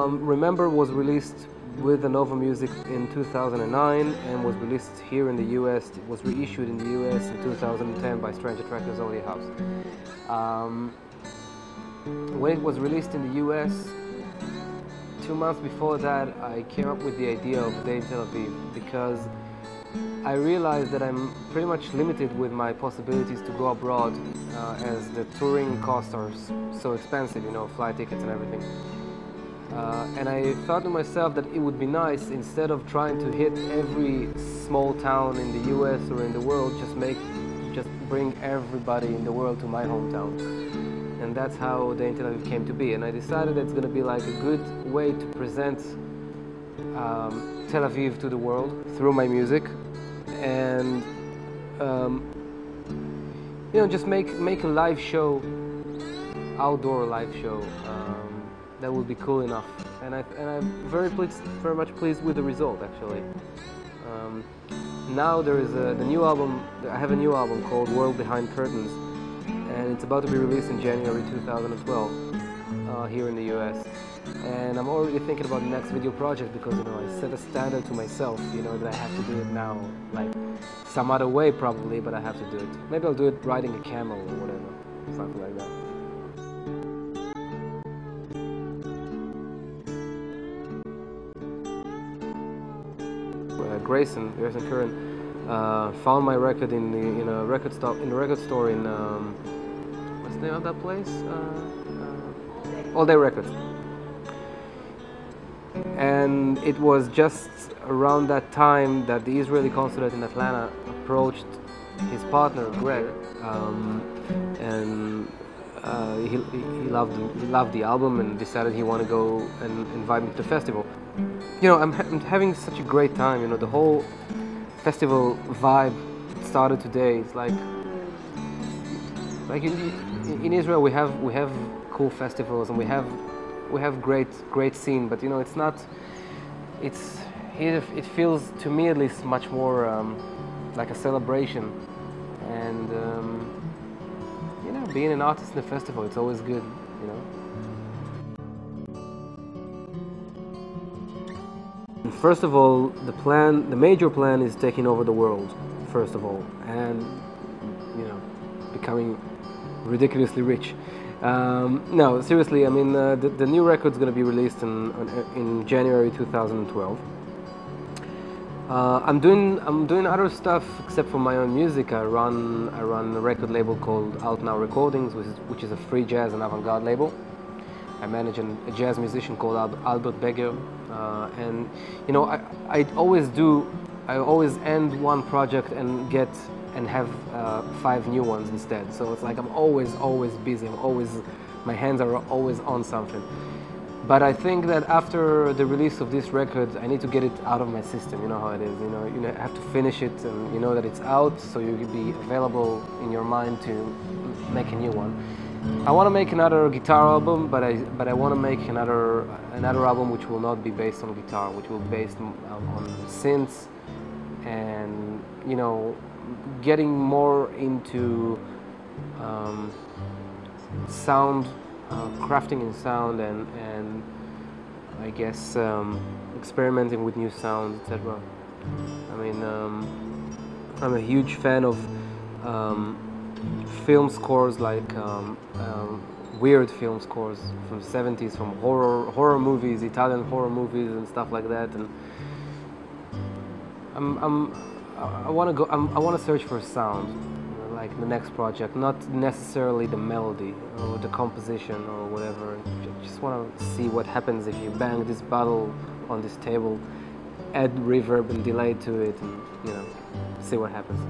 Remember was released with the Nova Music in 2009 and was released here in the US. It was reissued in the US in 2010 by Strange Attractors Audio House. When it was released in the US, 2 months before that, I came up with the idea of a day in Tel Aviv because I realized that I'm pretty much limited with my possibilities to go abroad as the touring costs are so expensive, you know, flight tickets and everything. And I thought to myself that it would be nice, instead of trying to hit every small town in the US or in the world, just bring everybody in the world to my hometown. And that's how Day in Tel Aviv came to be. And I decided it's going to be like a good way to present Tel Aviv to the world through my music, and you know, just make a live show, outdoor live show. That would be cool enough, and I'm very much pleased with the result, actually. Now there is the new album. I have a new album called World Behind Curtains, and it's about to be released in January 2012 here in the US. And I'm already thinking about the next video project because, you know, I set a standard to myself, you know, that I have to do it now, like some other way probably, but I have to do it. Maybe I'll do it riding a camel or whatever, something like that. Grayson Curran found my record in a record store in what's the name of that place? All Day Records. And it was just around that time that the Israeli consulate in Atlanta approached his partner Greg, and he loved the album and decided he wanted to go and invite me to the festival. You know, I'm having such a great time. You know, the whole festival vibe started today. It's like in Israel we have cool festivals and we have great scene, but you know, it's not. It feels, to me at least, much more like a celebration, and you know, being an artist in a festival, it's always good, you know. First of all, the major plan is taking over the world, first of all, and, you know, becoming ridiculously rich. No, seriously, I mean, the new record's going to be released in January 2012. I'm doing other stuff except for my own music. I run a record label called Out Now Recordings, which is a free jazz and avant-garde label. I manage a jazz musician called Albert Beger, and you know, I always end one project and have 5 new ones instead. So it's like I'm always busy. My hands are always on something. But I think that after the release of this record, I need to get it out of my system. You know how it is. You know, have to finish it, and you know that it's out, so you can be available in your mind to make a new one. I want to make another guitar album, but I want to make another album which will not be based on guitar, which will be based on synths, and you know, getting more into sound, crafting in sound, and I guess experimenting with new sounds, etc. I mean, I'm a huge fan of film scores, like weird film scores from the 70s, from horror movies, Italian horror movies and stuff like that. And I want to search for sound, you know, like the next project, not necessarily the melody or the composition or whatever. Just want to see what happens if you bang this bottle on this table, add reverb and delay to it, and you know, see what happens.